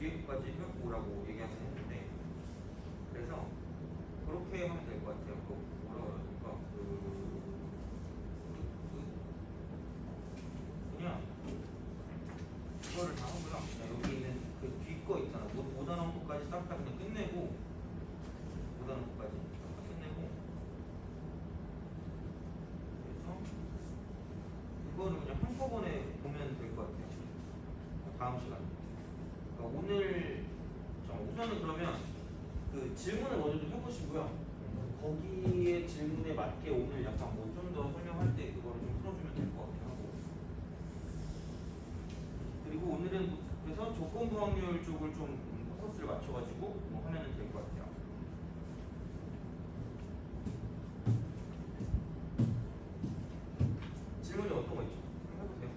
뒤에 것까지 해갖고라고 얘기하긴 했는데, 그래서 그렇게 하면 될 것 같아요. 그 뭐라 그러니까 그냥 이거를 다 하고요. 여기 있는 그 뒤 거 있잖아. 못 나온 것까지 싹 다 그냥 끝내고, 못 나온 것까지 싹 다 끝내고, 그래서 이거는 그냥 한꺼번에 보면 될 것 같아요. 다음 시간에. 그러니까 오늘 우선은 그러면 그 질문을 먼저 좀 해보시고요. 거기에 질문에 맞게 오늘 약간 뭐 좀 더 설명할 때 그거를 좀 풀어주면 될 것 같긴 하고. 그리고 오늘은 그래서 조건부 확률 쪽을 좀 포커스를 맞춰가지고 뭐 하면은 될 것 같아요. 질문이 어떤 거 있죠? 한번 해보세요.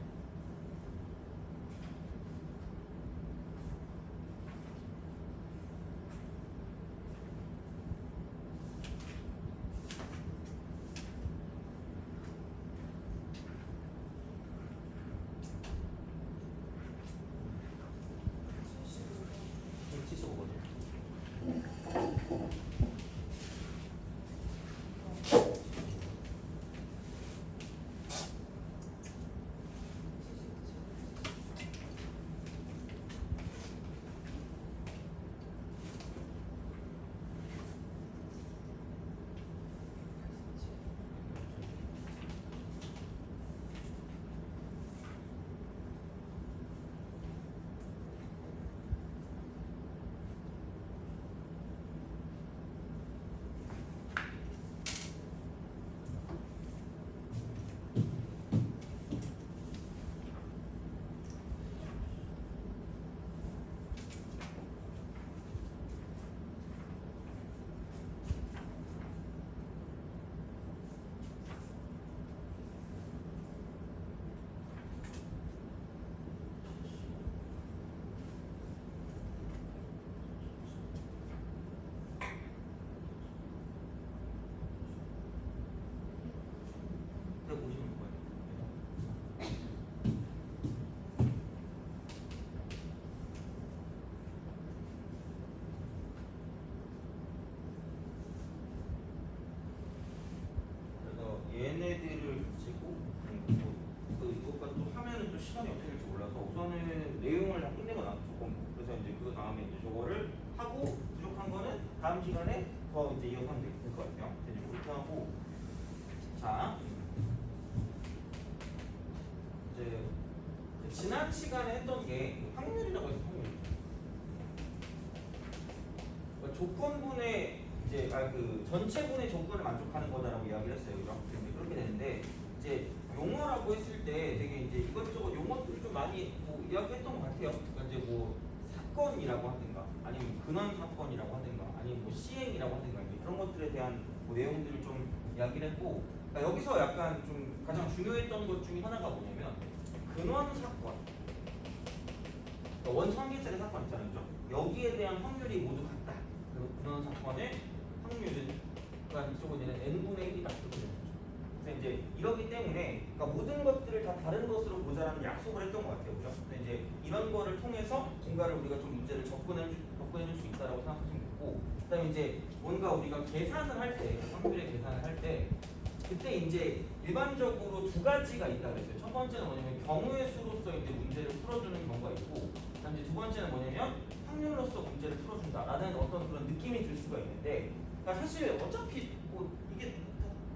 보시면 거예요. 그래서 얘네들을 가지고 또 이것과 또 하면은 또 시간이 어떻게 될지 몰라서 우선은 내용을 다 끝내고 나서 조금 그래서 이제 그 다음에 이제 저거를 하고 부족한 거는 다음 시간에 더 이제 이어서 하면 될 것 같아요. 이제 그렇게 하고 자. 이제 그 지난 시간에 했던 게 확률이라고 해서 확률. 그러니까 조건분의 이제 그 전체분의 조건을 만족하는 거다라고 이야기를 했어요, 그죠? 그렇게 되는데 이제 용어라고 했을 때 되게 이제 이것저것 용어들을 좀 많이 뭐 이야기했던 것 같아요. 그러니까 이제 뭐 사건이라고 하든가 아니면 근원 사건이라고 하든가 아니면 뭐 시행이라고 하든가 이제 그런 것들에 대한 뭐 내용들을 좀 이야기를 했고. 그러니까 여기서 약간 좀 가장 중요했던 것 중에 하나가 뭐냐면 근원 사건, 그러니까 원성계짜리 사건 있잖아요, 그죠? 여기에 대한 확률이 모두 같다. 그리고 근원 사건의 확률은 그러니까 이쪽은 얘는 n분의 1이다. 그렇게 되는 거죠. 그래서 이제 이러기 때문에 그러니까 모든 것들을 다 다른 것으로 보자라는 약속을 했던 것 같아요, 그죠? 근데 이제 이런 거를 통해서 뭔가를 우리가 좀 문제를 접근해 줄 수 있다라고 생각하시면 됐고, 그다음에 이제 뭔가 우리가 계산을 할 때, 확률의 계산을 할 때. 그때 이제 일반적으로 두 가지가 있다 그랬어요. 첫 번째는 뭐냐면 경우의 수로서 이제 문제를 풀어주는 경우가 있고, 그다음 이제 두 번째는 뭐냐면 확률로서 문제를 풀어준다라는 어떤 그런 느낌이 들 수가 있는데, 그러니까 사실 어차피 뭐 이게 다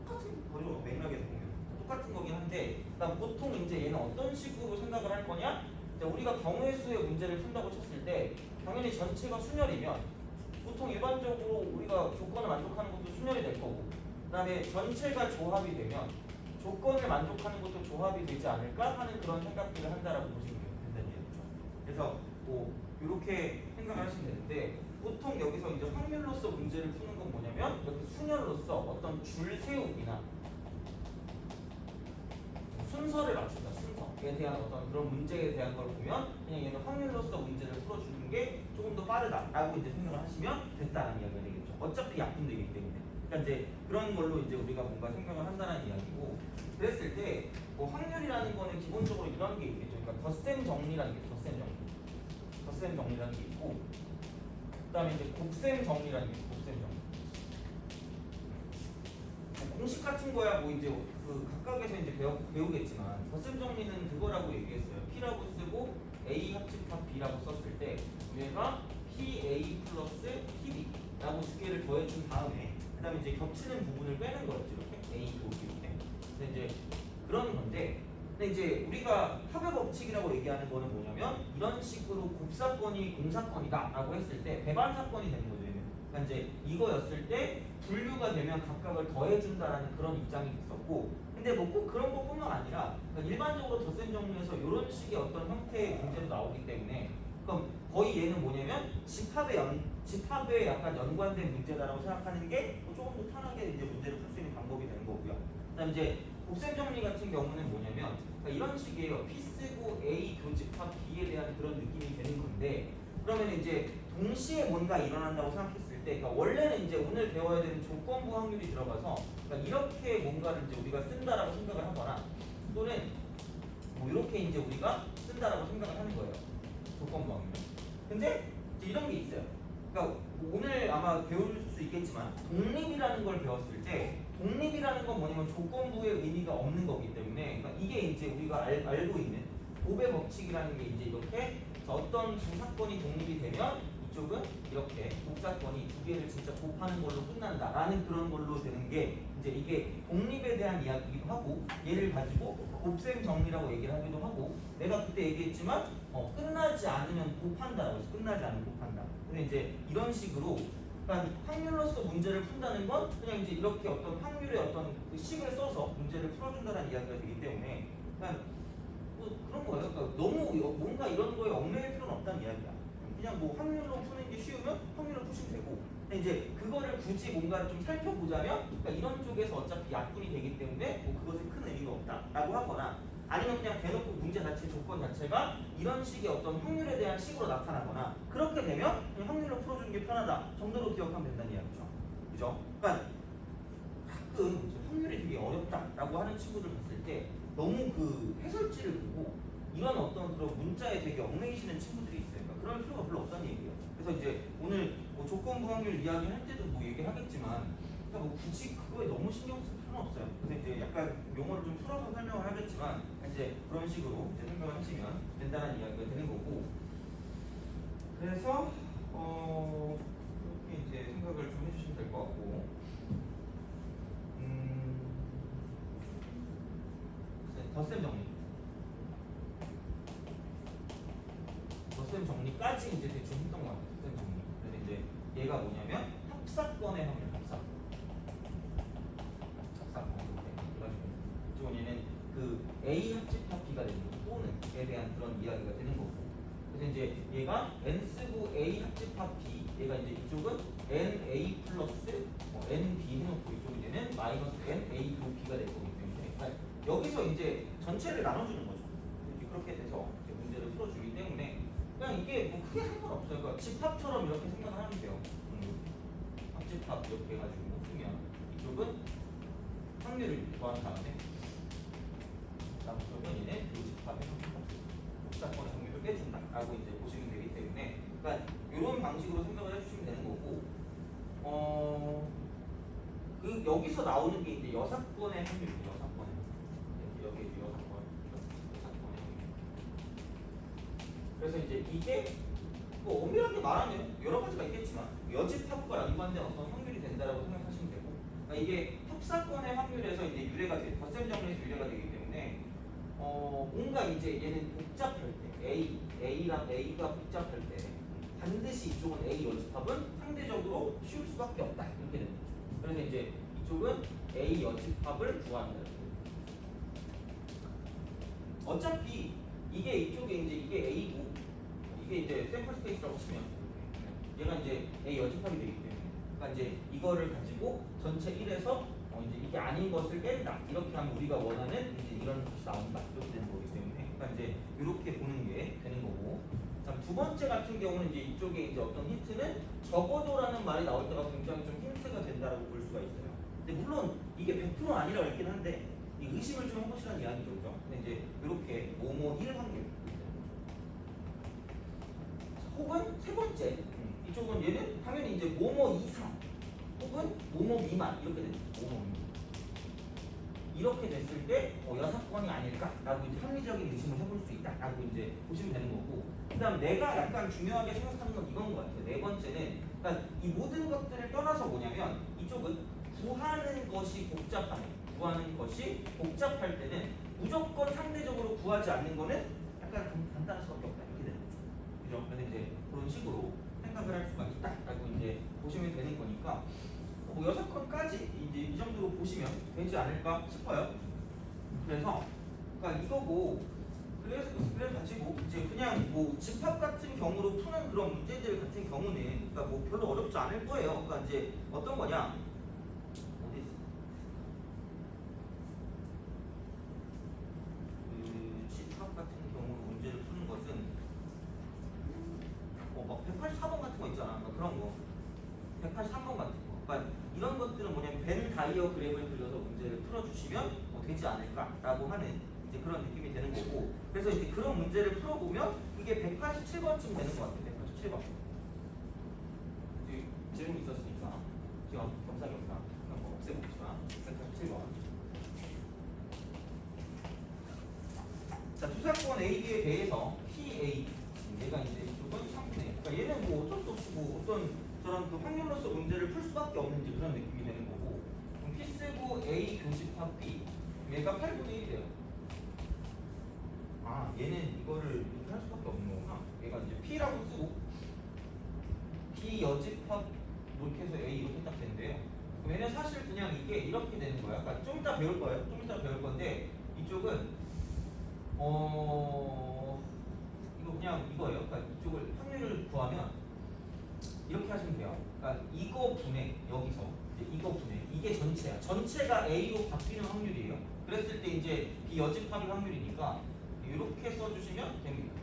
똑같은 거죠. 맥락에서 보면 똑같은 거긴 한데, 그러니까 보통 이제 얘는 어떤 식으로 생각을 할 거냐? 우리가 경우의 수의 문제를 푼다고 쳤을 때 당연히 전체가 순열이면 보통 일반적으로 우리가 조건을 만족하는 것도 순열이 될 거고, 그 다음에 전체가 조합이 되면 조건을 만족하는 것도 조합이 되지 않을까 하는 그런 생각들을 한다라고 보시면 된다는 얘기죠. 그래서 뭐 이렇게 생각을 하시면 되는데, 보통 여기서 이제 확률로서 문제를 푸는 건 뭐냐면 이렇게 순열로서 어떤 줄 세우기나 순서를 맞춘다. 순서에 대한 어떤 그런 문제에 대한 걸 보면 그냥 얘는 확률로서 문제를 풀어주는 게 조금 더 빠르다라고 이제 생각을 하시면 됐다는 이야기가 되겠죠. 어차피 약분되기 때문에. 그러니까 이제 그런 걸로 이제 우리가 뭔가 생각을 한다는 이야기고, 그랬을 때 뭐 확률이라는 거는 기본적으로 이런 게 있겠죠. 그러니까 덧셈 정리라는 게 덧셈 정리. 덧셈 덧셈 정리라는 게 있고, 그다음에 이제 곱셈 정리라는 게 있고, 곱셈 정리. 공식 같은 거야 뭐 이제 그 각각에서 이제 배우겠지만 덧셈 정리는 그거라고 얘기했어요. P라고 쓰고 A 합집합 B라고 썼을 때 얘가 PA 플러스 PB라고 두 개를 더해준 다음에 그다음에 이제 겹치는 부분을 빼는 거였죠. 이렇게 A 곱이 이렇게. 근데 이제 그런 건데, 근데 이제 우리가 합의 법칙이라고 얘기하는 거는 뭐냐면 이런 식으로 곱사건이 공사건이다라고 했을 때 배반 사건이 되는 거죠. 얘는. 그러니까 이제 이거였을 때 분류가 되면 각각을 더해준다라는 그런 입장이 있었고, 근데 뭐 꼭 그런 것뿐만 아니라 그러니까 일반적으로 덧셈 정리에서 이런 식의 어떤 형태의 문제도 나오기 때문에 그럼 거의 얘는 뭐냐면 집합에 약간 연관된 문제다라고 생각하는 게 조금 더 편하게 이제 문제를 풀 수 있는 방법이 되는 거고요. 그다음 이제 곱셈 정리 같은 경우는 뭐냐면 그러니까 이런 식이에요. P 쓰고 A 교집합 B에 대한 그런 느낌이 되는 건데, 그러면 이제 동시에 뭔가 일어난다고 생각했을 때, 그러니까 원래는 이제 오늘 배워야 되는 조건부 확률이 들어가서 그러니까 이렇게 뭔가를 이제 우리가 쓴다라고 생각을 하거나 또는 뭐 이렇게 이제 우리가 쓴다라고 생각을 하는 거예요. 조건부 확률. 근데 이제 이런 게 있어요. 그러니까 오늘 아마 배울 수 있겠지만 독립이라는 걸 배웠을 때 독립이라는 건 뭐냐면 조건부의 의미가 없는 거기 때문에 그러니까 이게 이제 우리가 알고 있는 곱의 법칙이라는 게 이제 이렇게 어떤 두 사건이 독립이 되면 이쪽은 이렇게 곱사건이 두 개를 진짜 곱하는 걸로 끝난다라는 그런 걸로 되는 게 이제 이게 독립에 대한 이야기이기도 하고, 얘를 가지고 곱셈 정리라고 얘기를 하기도 하고, 내가 그때 얘기했지만 끝나지 않으면 곱한다라고 해서 끝나지 않으면 곱한다. 근데 이제 이런 식으로 그러니까 확률로서 문제를 푼다는 건 그냥 이제 이렇게 어떤 확률의 어떤 그 식을 써서 문제를 풀어준다는 이야기가 되기 때문에 그냥 뭐 그런 거예요. 그러니까 너무 뭔가 이런 거에 얽매일 필요는 없다는 이야기야. 그냥 뭐 확률로 푸는 게 쉬우면 확률로 푸시면 되고, 근데 이제 그거를 굳이 뭔가를 좀 살펴보자면 그러니까 이런 쪽에서 어차피 약분이 되기 때문에 뭐 그것에 큰 의미가 없다라고 하거나, 아니면 그냥 대놓고 문제 자체 조건 자체가 이런 식의 어떤 확률에 대한 식으로 나타나거나, 그렇게 되면 그냥 확률로 풀어주는 게 편하다 정도로 기억하면 된다는 이야기죠. 그죠? 그러니까 가끔 확률이 되게 어렵다라고 하는 친구들 봤을 때 너무 그 해설지를 보고 이런 어떤 그런 문자에 되게 얽매이시는 친구들이 있어요. 그러니까 그럴 필요가 별로 없다는 얘기예요. 그래서 이제 오늘 뭐 조건부 확률 이야기할 때도 뭐 얘기하겠지만 그러니까 뭐 굳이 그거에 너무 신경 쓸 필요는 없어요. 그래서 이제 약간 용어를 좀 풀어서 설명을 하겠지만 이제 그런 식으로 이제 생각을 하시면 된다는 이야기가 되는 거고, 그래서 이렇게 이제 생각을 좀 해주시면 될 것 같고, 덧셈 정리. 덧셈 정리까지 이제 대충 했던 것 같아요. 덧셈 정리. 그래서 이제 얘가 뭐냐면 합사건의 확률, 합사건 이렇게. 이쪽은 얘는 그 A 합집합 B가 되는 거 또는에 대한 그런 이야기가 되는 거고. 그래서 이제 얘가 n 쓰고 A 합집합 B, 얘가 이제 이쪽은 NA 플러스 NB 해놓고 이쪽이 되는 마이너스 NA 도 B가 될 거기 때문에 여기서 이제 전체를 나눠주는 거죠. 이렇게 그렇게 돼서 이제 문제를 풀어주기 때문에 그냥 이게 뭐 크게 상관없어요. 그러니까 집합처럼 이렇게 생각을 하면 돼요. 합집합 이렇게 해가지고 쓰면 이쪽은 확률을 더한 다음에 다음 쪽은 얘는 교집합의 복사권의 확률을 빼준다라고 이제 보시면 되기 때문에 그러니까 이런 방식으로 생각을 해주시면 되는 거고, 그 여기서 나오는 게 이제 여사건의 확률이죠. 여사건의 여기 여사건의 확률. 그래서 이제 이게 뭐 엄밀하게 말하면 여러 가지가 있겠지만 여집합과 연관된 어떤 확률이 된다라고 생각하시면 되고, 그러니까 이게 합사건의 확률에서 이제 유래가 돼, 덧셈 정리에서 유래가 되기 때문에 뭔가 이제 얘는 복잡할 때 A랑 A가 복잡할 때 반드시 이쪽은 A 여집합은 상대적으로 쉬울 수밖에 없다 이렇게 되는 거죠. 그래서 이제 이쪽은 A 여집합을 구한다. 어차피 이게 이쪽에 이제 이게 A고 이게 이제 샘플 스페이스라고 치면 얘가 이제 A 여집합이 되기 때문에 그러니까 이제 이거를 가지고 전체 1에서 이제 이게 아닌 것을 뺀다 이렇게 하면 우리가 원하는 이제 이런 것이 나온다 이렇게 되는 거기 때문에 그러니까 이제 이렇게 보는 게 되는 거고, 그다음 두 번째 같은 경우는 이제 이쪽에 이제 어떤 힌트는 적어도라는 말이 나올 때가 굉장히 좀 힌트가 된다라고 볼 수가 있어요. 근데 물론 이게 100%는 아니라고 있긴 한데 이 의심을 좀 해보시라는 이야기죠, 그죠? 근데 이제 이렇게 뭐뭐 1 확률 혹은 세 번째 이쪽은 얘는 당연히 이제 뭐뭐 이상 혹은 뭐뭐 미만 이렇게 됩니다. 뭐뭐 미만. 이렇게 됐을 때 여사건이 아닐까라고 이제 합리적인 의심을 해볼 수 있다라고 이제 보시면 되는 거고, 그다음 내가 약간 중요하게 생각하는 건 이건 것 같아요. 네 번째는 그러니까 이 모든 것들을 떠나서 뭐냐면 이쪽은 구하는 것이 복잡할 때는 무조건 상대적으로 구하지 않는 거는 약간 간단할 수밖에 없다 이렇게 되는 거죠. 그죠? 그래서 이제 그런 식으로 생각을 할 수가 있다라고 이제 보시면 되는 거니까. 뭐 6건까지 이제 이 정도로 보시면 되지 않을까 싶어요. 그래서 그러니까 이거고 그래서 가지고 이제 그냥 뭐 집합 같은 경우로 푸는 그런 문제들 같은 경우는 그러니까 뭐 별로 어렵지 않을 거예요. 그러니까 이제 어떤 거냐? 어디 있어? 그 집합 같은 경우로 문제를 푸는 것은 막 184번 같은 거 있잖아. 막 그런 거. 183번 같은 거. 그러니까 이런 것들은 뭐냐면 벤 다이어그램을 그려서 문제를 풀어주시면 되지 않을까라고 하는 이제 그런 느낌이 되는 거고, 그래서 이제 그런 문제를 풀어보면 이게 187번쯤 되는 것 같아요. 187번. 질문 있었으니까 지금 겸사겸사 한번 없애봅시다. 187번. 자, 투사건 AB에 대해서 PA 얘가 이제 이쪽은 3분의 그러니까 얘는 뭐 어쩔 수 없이 뭐 어떤 저런 그 확률로서 문제를 풀 수밖에 없는 이제 그런 느낌이 되는 거고, 그럼 P 쓰고 A 교집합 B 얘가 8분의 1이래요. 아 얘는 이거를 이렇게 할 수밖에 없는 거구나. 얘가 이제 P라고 쓰고 B 여집합 이렇게 해서 A 이렇게 딱 된대요. 그럼 얘는 사실 그냥 이게 이렇게 되는 거야. 그러니까 좀 이따 배울 거예요. 좀 이따 배울 건데 이쪽은 이거 그냥 이거예요. 그러니까 이쪽을 확률을 구하면 이렇게 하시면 돼요. 그러니까 이거 분의 여기서 이제 이거 분의 이게 전체야. 전체가 A로 바뀌는 확률이에요. 그랬을 때 이제 비여집합의 확률이니까 이렇게 써주시면 됩니다.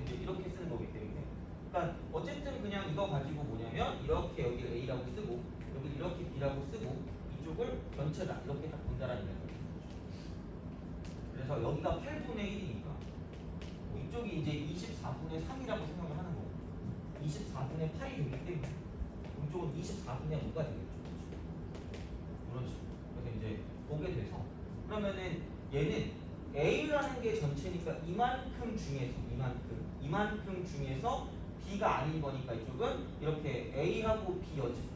이제 이렇게 쓰는 거기 때문에. 그러니까 어쨌든 그냥 이거 가지고 뭐냐면 이렇게 여기를 A라고 쓰고 여기 이렇게 B라고 쓰고 이쪽을 전체다 이렇게 딱 본다라는 거죠. 그래서 여기가 8분의 1이니까 이쪽이 이제 24분의 3이라고 생각을 하는 거고 24분의 8이 되기 때문에 이쪽은 24분의 5가 되겠죠. 이런 식으로. 그래서 이제 보게 돼서 그러면은 얘는 A라는 게 전체니까 이만큼 중에서 B가 아닌 거니까 이쪽은 이렇게 A하고 B 여집합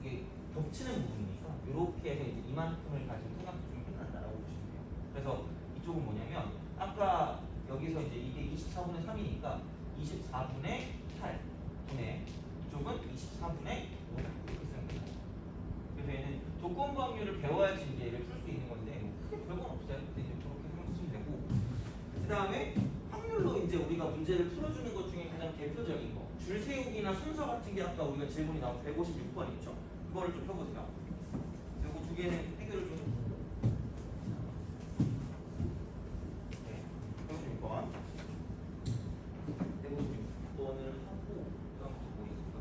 이게 겹치는 부분이니까 이렇게 해서 이제 이만큼을 가지고 생각해주면 끝난다라고 보시면 돼요. 그래서 이쪽은 뭐냐면 아까 여기서 이제 이게 24분의 3이니까 24분의 8분의 이쪽은 24분의 5 이렇게 쓰는 거예요. 그래서 얘는 조건부 확률을 배워야지 이제 얘를 풀 수 있는 건데 크게 별건 없어요. 근데 이제 그렇게 생각하시면 되고, 그 다음에 확률로 이제 우리가 문제를 풀어주는 것 중에 가장 대표적인 거 줄 세우기나 순서 같은 게 아까 우리가 질문이 나온 156번 있죠. 그거를 좀 펴보세요. 그리고 두 개는 해결을 좀 해보세요. 네, 156번. 156번을 하고 그다음 뭐 있을까?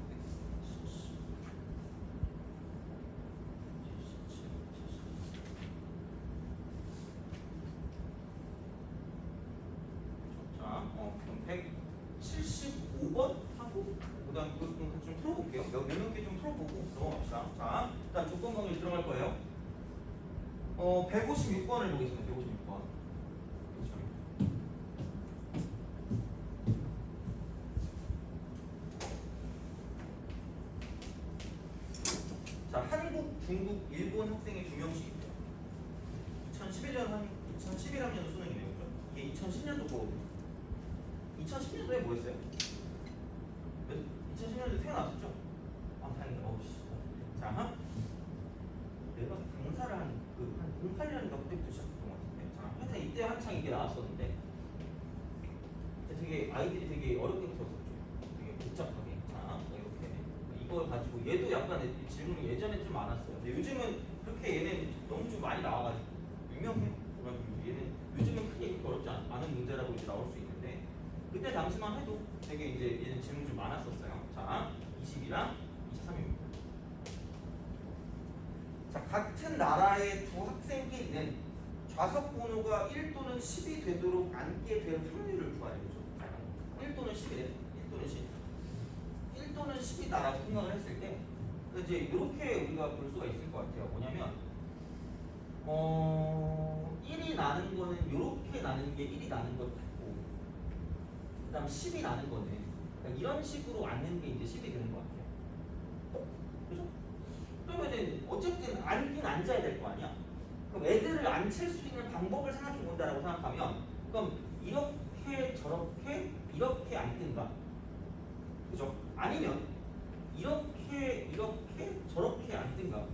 177, 175번 하고 그다음 이거 좀 풀어볼게요. 몇 개 좀 풀어보고 넘어갑시다. 자, 일단 조건 방법이 들어갈 거예요. 156번을 보겠습니다. 156번. 자, 한국, 중국, 일본 학생의 두 명씩 있대요. 2011학년 수능이네요. 그죠? 이게 2010년도 거거든요. 2010년도에 뭐 했어요? 2010년도에 태어났었죠? 아, 다행이다. 자, 내가 강사를 한 08년인가 그때부터 시작했던 것 같은데. 자, 하여튼 이때 한창 이게 나왔었는데 되게 아이들이 되게 어렵게 풀었었죠. 되게 복잡하게. 자, 이렇게. 이걸 가지고 얘도 약간 질문이 예전에 좀 많았어요. 근데 요즘은 그렇게 얘는 너무 좀 많이 나와가지고 유명해. 얘는 요즘은 크게 그렇게 어렵지 않은 문제라고 이제 나올 수 있는데 그때 당시만 해도 되게 이제 얘는 질문 좀 많았었어요. 자, 20이랑 23입니다. 자, 같은 나라의 두 학생끼리는 좌석 번호가 1 또는 10이 되도록 앉게 될 확률을 구하는 거죠. 1 또는 10이래. 1 또는 10. 1 또는 10이다라고 생각을 했을 때 이제 이렇게 우리가 볼 수가 있을 것 같아요. 뭐냐면 1이 나는 거는 이렇게 나는 게 1이 나는 것 같고 그 다음 10이 나는 거는 그러니까 이런 식으로 앉는 게 이제 10이 되는 것 같아요. 그죠? 그러면은 어쨌든 앉긴 앉아야 될 거 아니야. 그럼 애들을 앉힐 수 있는 방법을 생각해 본다라고 생각하면 그럼 이렇게 저렇게 이렇게 앉든가 그죠? 아니면 이렇게 저렇게 앉든가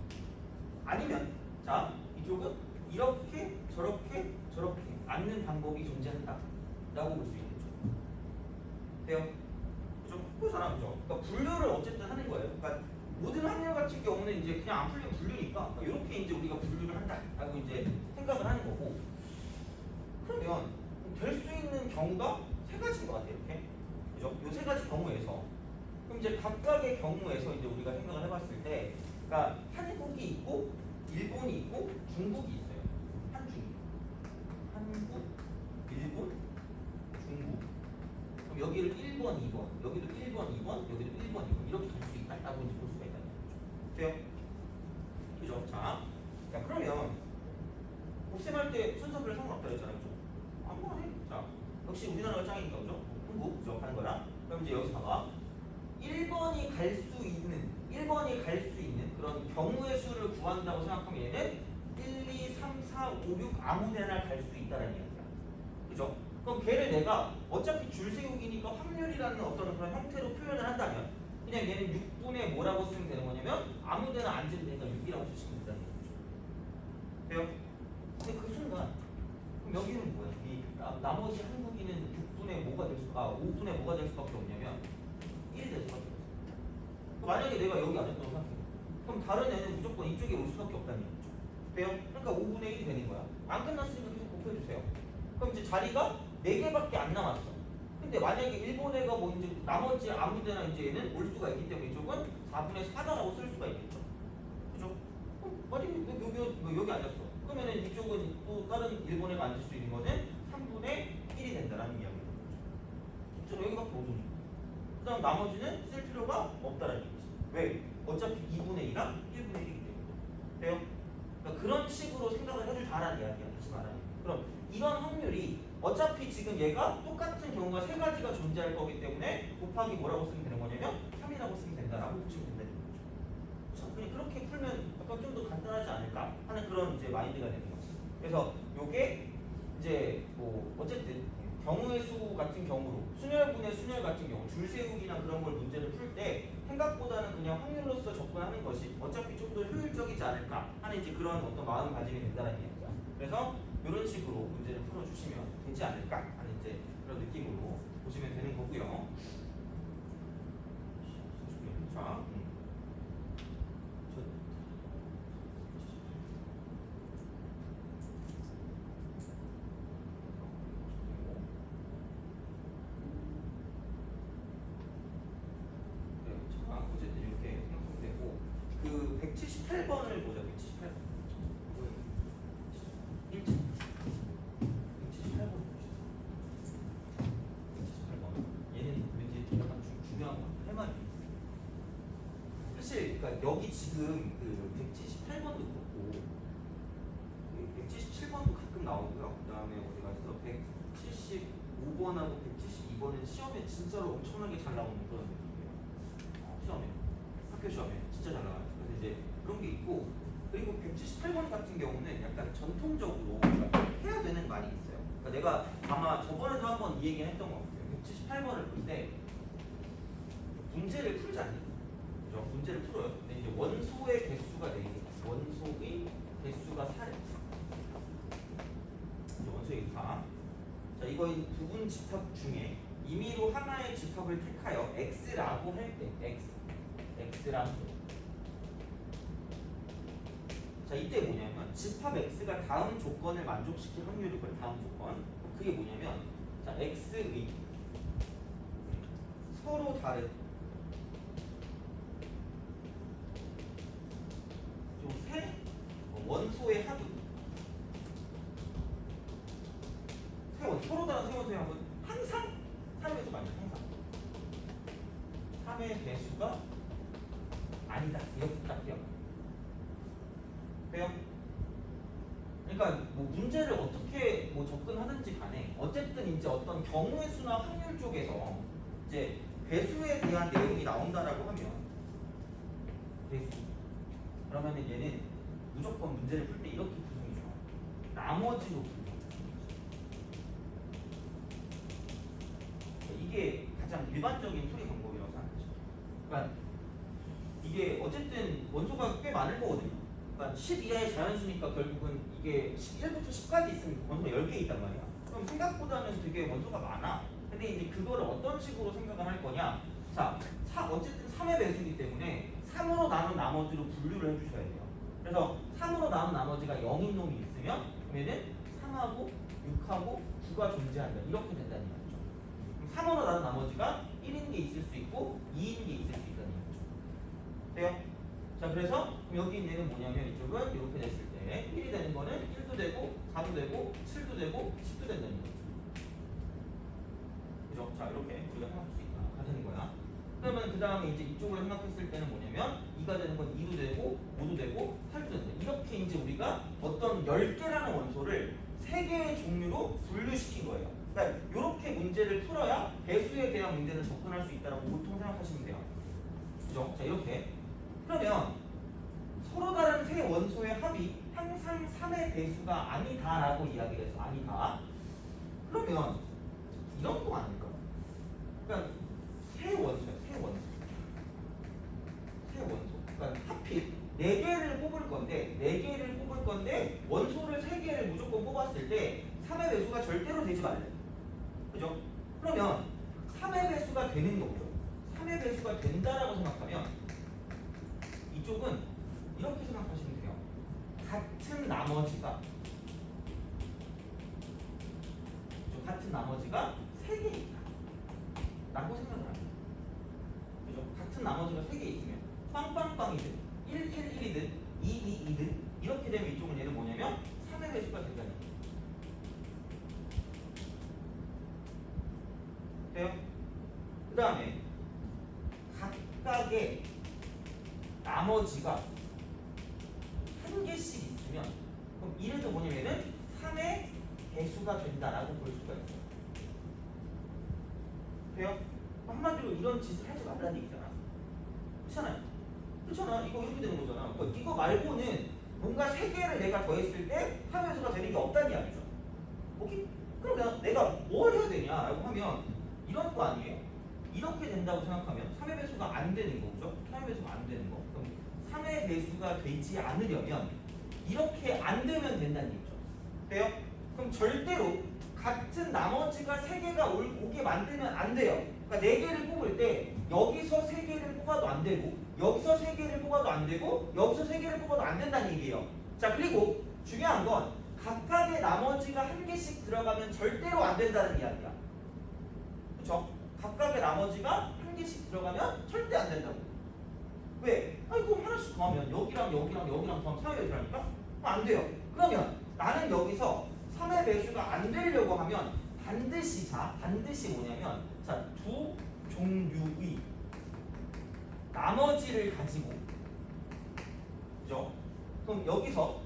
아니면 자 이쪽은 이렇게 저렇게 앉는 방법이 존재한다 라고 볼 수 있는 거죠. 돼요? 그죠? 그거잖아 그죠? 그러니까 분류를 어쨌든 하는 거예요. 그러니까 모든 확률 같은 경우는 이제 그냥 안 풀리면 분류니까 이렇게 이제 우리가 분류를 한다라고 이제 생각을 하는 거고 그러면 될 수 있는 경우가 세 가지인 것 같아요. 이렇게 그죠? 이 세 가지 경우에서 그럼 이제 각각의 경우에서 이제 우리가 생각을 해봤을 때 그러니까 한국이 있고 일본이 있고 중국이 있어요. 한국, 일본, 중국. 그럼 여기를 1번, 2번, 여기도 1번, 2번, 여기도 1번, 2번 이렇게 갈 수 있다라고 이제 볼 수가 있다는 거죠. 돼요? 그죠? 자, 그러면 곱셈할 때 순서별 상관없다 그랬잖아요. 그죠? 아무거나 해. 자, 역시 우리나라가 짱이니까 그죠? 한국, 그죠? 하는 거라. 그럼 이제 여기서다가 1번이 갈 수 있는 그런 경우의 수를 구한다고 생각하면 얘는 1, 2, 3, 4, 5, 6 아무 데나 갈 수 있다는 이야기야. 그죠? 그럼 걔를 내가 어차피 줄 세우기니까 확률이라는 어떤 그런 형태로 표현을 한다면 그냥 얘는 6분의 뭐라고 쓰면 되는 거냐면 아무 데나 앉으면 되니까 6이라고 쓰시면 된다는 거죠. 돼요? 근데 그 순간 그럼 여기는 뭐야? 나머지 한국인은 6분의 뭐가 될 수, 5분의 뭐가 될 수밖에 없냐면 1이 될 수밖에 없어. 만약에 내가 여기 앉았다고 생각해. 그럼 다른 애는 무조건 이쪽에 올 수밖에 없다는 얘기죠. 돼요? 그러니까 5분의 1이 되는 거야. 안 끝났으니까 계속 곱해주세요. 그럼 이제 자리가 4개밖에 안 남았어. 근데 만약에 일본 애가 뭐 이제 나머지 아무 데나 이제 얘는 올 수가 있기 때문에 이쪽은 4분의 4다라고 쓸 수가 있겠죠. 그죠? 만약에 여기 앉았어. 그러면은 이쪽은 또 다른 일본 애가 앉을 수 있는 거는 3분의 1이 된다라는 이야기인 거죠. 그럼 여기밖에 못 오니까. 그 다음 나머지는 쓸 필요가 없다라는 얘기지. 왜? 어차피 2분의 2랑 1분의 1이기 때문에. 돼요? 그러니까 그런 식으로 생각을 해주자라는 이야기야. 다시 말하면. 그럼 이런 확률이 어차피 지금 얘가 똑같은 경우가 세 가지가 존재할 거기 때문에 곱하기 뭐라고 쓰면 되는 거냐면 3이라고 쓰면 된다라고 보시면 된다는 거죠. 자, 그냥 그렇게 풀면 약간 좀 더 간단하지 않을까 하는 그런 이제 마인드가 되는 거지. 그래서 요게 이제 뭐 어쨌든 경우의 수 같은 경우로 순열분의 순열 같은 경우 줄 세우기나 그런 걸 문제를 풀 때 생각보다는 그냥 확률로서 접근하는 것이 어차피 좀 더 효율적이지 않을까 하는 이제 그런 어떤 마음가짐이 된다는 얘기죠. 그래서 이런 식으로 문제를 풀어주시면 되지 않을까 하는 이제 그런 느낌으로 보시면 되는 거고요. 자, 어쨌든 이렇게 생각하면 되고 그 178번을 보자. 178번. 1차. 178번 봅시다. 178번. 얘는 왠지 약간 중요한 것 같아. 할 말이. 사실 그러니까 여기 지금 그 178번도 그렇고 177번도 가끔 나오고요. 그 다음에 어디 갔어? 175번하고 172번은 시험에 진짜로 엄청나게 잘 나오는 그런 느낌이에요. 시험에. 학교 시험에 진짜 잘 나와요. 그래서 이제 그런 게 있고 그리고 178번 같은 경우는 약간 전통적으로 해야 되는 말이 있어요. 그러니까 내가 아마 저번에도 한번 이 얘기 했던 것 같아요. 178번을 볼 때 문제를 풀잖아요. 그죠? 문제를 풀어요. 근데 이제 원소의 개수가 4개. 원소의 개수가 4래. 원소의 개수 4. 자, 이거인 부분 집합 중에 임의로 하나의 집합을 택하여 x라고 할 때 x라고. 자, 이때 뭐냐면 집합 x가 다음 조건을 만족시킬 확률일 거예요. 다음 조건. 그게 뭐냐면 자, x의 서로 다른 세 원소의 합은 서로 다른 세 원소의 합은 항상 3의 배수 아니야. 항상 3의 배수가 아니다. 이렇게 딱 돼요. 돼요? 그러니까 뭐 문제를 어떻게 뭐 접근하든지 간에 어쨌든 이제 어떤 경우의 수나 확률 쪽에서 이제 배수에 대한 내용이 나온다라고 하면 배수 그러면은 얘는 무조건 문제를 풀 때 이렇게 구성이 좋아. 나머지로 풀려. 이게 가장 일반적인 풀이 방법이라고 생각하죠. 그러니까 이게 어쨌든 원소가 꽤 많을 거거든요. 그러니까 10 이하의 자연수니까 결국은 이게 1부터 10까지 있으면 원소가 10개 있단 말이야. 그럼 생각보다는 되게 원소가 많아. 근데 이제 그거를 어떤 식으로 생각을 할 거냐. 자, 어쨌든 3의 배수이기 때문에 3으로 나눈 나머지로 분류를 해주셔야 돼요. 그래서 3으로 나눈 나머지가 0인 놈이 있으면 그러면은 3하고 6하고 9가 존재한다. 이렇게 된다는 얘기죠. 3으로 나눈 나머지가 1인 게 있을 수 있고 2인 게 있을 수 있다는 얘기죠. 돼요? 자, 그래서 여기 있는 얘는 뭐냐면 이쪽은 이렇게 됐을 때 1이 되는 거는 1도 되고 4도 되고 7도 되고 10도 된다는 거죠. 그죠? 자, 이렇게 우리가 생각할 수 있다. 되는 거야. 그러면 그 다음에 이제 이쪽으로 생각했을 때는 뭐냐면 2가 되는 건 2도 되고 5도 되고 8도 된다. 이렇게 이제 우리가 어떤 10개라는 원소를 3개의 종류로 분류시킨 거예요. 그러니까 이렇게 문제를 풀어야 배수에 대한 문제는 접근할 수 있다고 보통 생각하시면 돼요. 그죠? 자, 이렇게. 그러면 서로 다른 세 원소의 합이 항상 3의 배수가 아니다라고 이야기를 해서 아니다. 그러면 이런 거 아닐까? 그러니까 세 원소야, 세 원소. 세 원소. 그러니까 하필 4개를 뽑을 건데 원소를 3개를 무조건 뽑았을 때 3의 배수가 절대로 되지 말래. 그죠? 그러면 3의 배수가 되는 거고요. 3의 배수가 된다라고 생각하면 이쪽은 이렇게 생각하시면 돼요. 같은 나머지가 3개 있다. 라고 생각을 합니다. 그죠? 같은 나머지가 3개 있으면 빵빵빵이든 111이든 222든 이렇게 되면 이쪽은 얘는 뭐냐면 3의 배수가 된다는 거예요. 돼요? 그 다음에 각각의 나머지가 한 개씩 있으면 그럼 이래도 뭐냐면은 3의 배수가 된다라고 볼 수가 있어요. 돼요? 한마디로 이런 짓을 하지 말라는 얘기잖아. 그렇잖아요. 그렇잖아. 이거 이렇게 되는 거잖아. 그러니까 이거 말고는 뭔가 3개를 내가 더했을 때 3의 배수가 되는 게 없다는 이야기죠. 오케이? 그러면 내가 뭘 해야 되냐라고 하면 이런 거 아니에요? 이렇게 된다고 생각하면 3의 배수가 안 되는 거죠. 3의 배수가 안 되는 거. 그럼 3의 배수가 되지 않으려면 이렇게 안 되면 된다는 얘기죠. 돼요? 그럼 절대로 같은 나머지가 3개가 오게 만들면 안 돼요. 그러니까 4개를 뽑을 때 여기서 3개를 뽑아도 안 되고 여기서 3개를 뽑아도 안 되고 여기서 3개를 뽑아도 안 된다는 얘기예요. 자, 그리고 중요한 건 각각의 나머지가 한 개씩 들어가면 절대로 안 된다는 이야기야. 그렇죠? 각각의 나머지가 한 개씩 들어가면 절대 안 된다고. 왜? 아니 그럼 하나씩 더하면 여기랑 여기랑 여기랑 더하면 3의 배수라니까? 안 돼요. 그러면 나는 여기서 3의 배수가 안 되려고 하면 반드시 뭐냐면 자, 두 종류의 나머지를 가지고 그죠? 그럼 여기서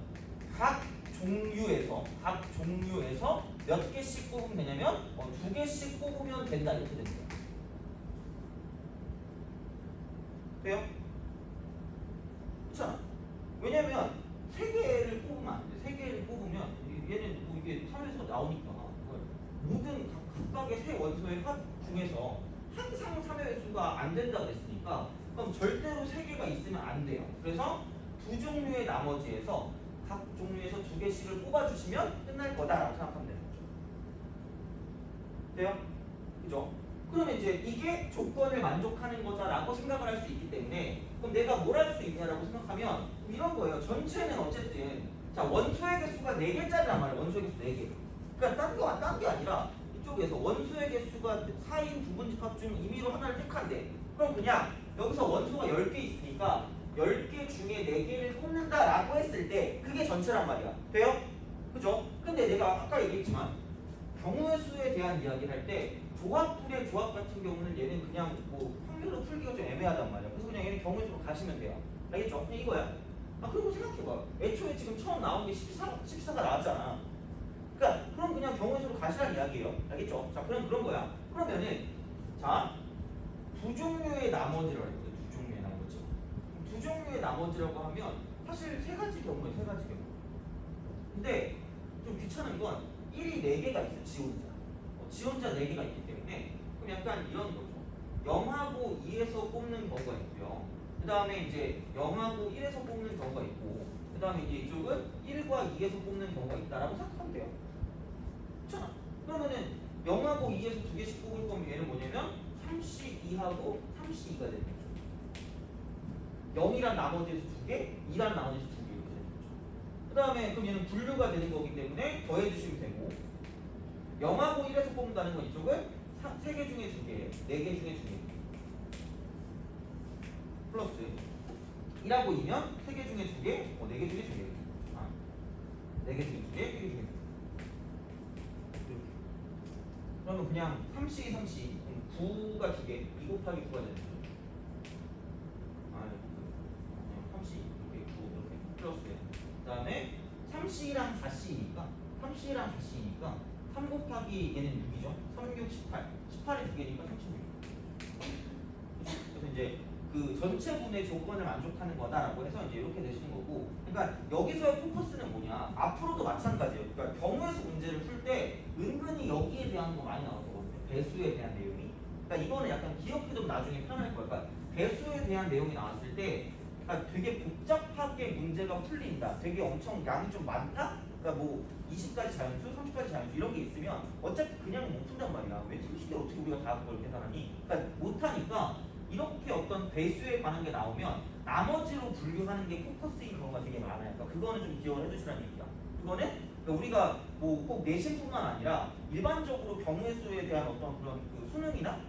각 종류에서 몇 개씩 뽑으면 되냐면 2개씩 뽑으면 된다 이렇게 됩니다. 돼요? 그렇잖아. 왜냐면 3개를 뽑으면 안 돼. 3개를 뽑으면 얘는 뭐 이게 3에서 나오니까 모든 각각의 세 원소의 합 중에서 항상 3의 배수가 안 된다고 했으니까 그럼 절대로 3개가 있으면 안 돼요. 그래서 두 종류의 나머지에서 각 종류에서 2개씩을 뽑아주시면 끝날 거다라고 생각하면 되는 거죠. 돼요? 그죠? 그러면 이제 이게 조건을 만족하는 거다라고 생각을 할 수 있기 때문에 그럼 내가 뭘 할 수 있냐라고 생각하면 이런 거예요. 전체는 어쨌든 자 원소의 개수가 4개짜리란 말이에요. 원소의 개수 4개. 그러니까 딴 게 아니라 이쪽에서 원소의 개수가 4인 부분집합 중 임의로 하나를 택한대. 그럼 그냥 여기서 원소가 10개 있으니까 10개 중에 4개를 뽑는다라고 했을 때 그게 전체란 말이야. 돼요? 그죠? 근데 내가 아까 얘기했지만 경우의 수에 대한 이야기를 할 때 조합들의 조합 같은 경우는 얘는 그냥 뭐 확률로 풀기가 좀 애매하단 말이야. 그래서 그냥 얘는 경우의 수로 가시면 돼요. 알겠죠? 그냥 이거야. 그리고 생각해봐. 애초에 지금 처음 나온 게 14가 나왔잖아. 그러니까 그럼 그냥 경우의 수로 가시라는 이야기예요. 알겠죠? 자, 그럼 그런 거야. 그러면은 자, 두 종류의 나머지라고 했거든. 두 종류의 나머지. 두 종류의 나머지라고 하면 사실 세 가지 경우에 세 가지 경우. 근데 좀 귀찮은 건 1이 4개가 있어. 지원자. 지원자 4개가 있기 때문에 그럼 약간 이런 거죠. 0하고 2에서 뽑는 경우가 있고요. 그 다음에 이제 0하고 1에서 뽑는 경우가 있고, 그 다음에 이제 이쪽은 1과 2에서 뽑는 경우가 있다라고 생각하면 돼요. 그렇잖아. 그러면은 0하고 2에서 두 개씩 뽑을 거면 얘는 뭐냐면 32하고 32가 되는 거죠. 0이란 나머지에서 두 개, 2란 나머지에서 두 개 이렇게 되는 거죠. 그 다음에 그럼 얘는 분류가 되는 거기 때문에 더해주시면 되고, 0하고 1에서 뽑는다는 건 이쪽은 3개 중에 2개예요. 4개 중에 2개. 플러스 1하고 2면 3개 중에 2개, 4개 중에 2개. 4개 중에 2개, 3개 중에 2개. 그러면 그냥 3C, 3C, 9가 2개, 2 곱하기 9가 되는 거죠. 3C, 이렇게 9, 이렇게 플러스. 그 다음에 3C랑 4C니까 3C랑 4C니까 3 곱하기 얘는 6이죠. 3, 6, 18. 18이 2개니까 36. 그래서 이제 그 전체분의 조건을 만족하는 거다라고 해서 이제 이렇게 되시는 거고, 그러니까 여기서의 포커스는 뭐냐? 앞으로도 마찬가지예요. 그러니까 경우의 수 문제를 풀 때 은근히 여기에 대한 거 많이 나오거든요. 배수에 대한 내용이. 그러니까 이거는 약간 기억해두면 나중에 편할 거예요. 그러니까 배수에 대한 내용이 나왔을 때 그러니까 되게 복잡하게 문제가 풀린다. 되게 엄청 양이 좀 많다. 그러니까 뭐 20까지 자연수, 30까지 자연수 이런 게 있으면 어차피 그냥 못 푼단 말이야. 왜 30개 어떻게 우리가 다 그걸 계산하니? 그러니까 못하니까 이렇게 어떤 배수에 관한 게 나오면 나머지로 분류하는 게 포커스인 경우가 되게 많아요. 그러니까 그거는 좀 기억을 해두시라는 얘기야. 그거는 그러니까 우리가 뭐 꼭 내신뿐만 아니라 일반적으로 경우의 수에 대한 어떤 그런 그 수능이나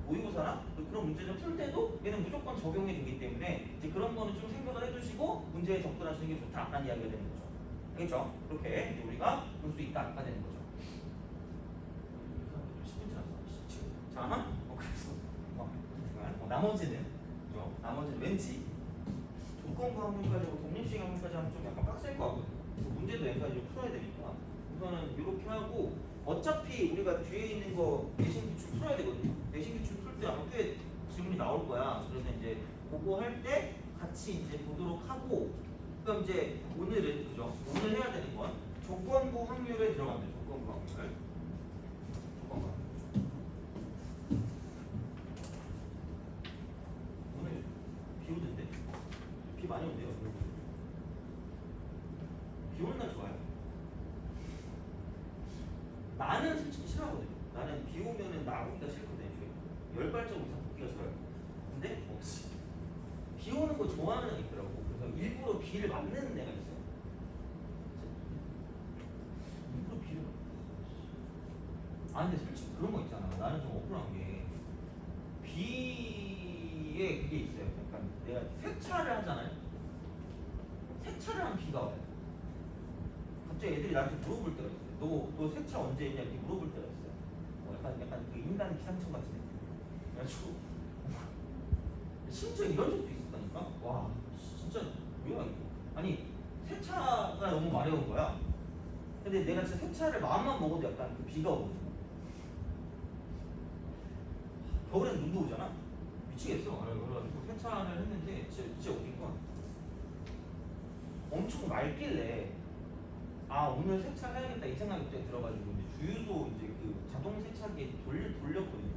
모의고사나 그런 문제를 풀 때도 얘는 무조건 적용이 되기 때문에 이제 그런 거는 좀 생각을 해주시고 문제에 접근하시는 게 좋다라는 이야기가 되는 거죠. 알겠죠? 그렇게 이제 우리가 볼 수 있다가 되는 거죠. 10분 지났어. 자, 그래서 나머지는 그죠? 나머지는 왠지 조건부 항목까지 하고 독립식 항목까지 하면 좀 약간 빡셀 것 같거든요. 문제도 여기까지 좀 풀어야 되니까 우선은 이렇게 하고, 어차피 우리가 뒤에 있는 거 내신 기출 풀어야 되거든요. 내신 기출 풀 때 아마 꽤 질문이 나올 거야. 그래서 이제 그거 할 때 같이 이제 보도록 하고, 그럼 이제 오늘은 그죠? 오늘 해야 되는 건 조건부 확률에 들어갑니다. 조건부 확률. 조건부 확률. 오늘 비 오던데? 비 많이 온대요. 비 오는 날 좋아요. 나는 솔직히 싫어하거든요. 나는 비 오면은 나오기가 싫거든요. 열발자국 이상 걷기가 싫어요. 근데 비 오는 거 좋아하는 애가 있더라고. 그래서 일부러 비를 맞는 애가 있어요. 일부러 비를 근데 솔직히 그런 거 있잖아. 나는 좀 억울한 게 비에 그게 있어요. 약간 내가 세차를 하잖아요. 세차를 하면 비가 와요. 갑자기 애들이 나한테 물어볼 때가 있어요. 너 세차 언제 했냐 이렇게 물어볼 때가 있어요. 약간 그 인간 기상청 같은 애. 그래가지고 심지어 이런 적도 있었다니까. 와 진짜 뭐야 이거. 아니 세차가 너무 마려운 거야. 근데 내가 진짜 세차를 마음만 먹어도 약간 그 비가 오거든. 겨울엔 눈도 오잖아. 미치겠어. 그래가지고 세차를 했는데 진짜 웃긴 건 엄청 맑길래 오늘 세차해야겠다 이 생각이 갑자기 들어가지고 이제 주유소 이제 그 자동 세차기에 돌렸거든요.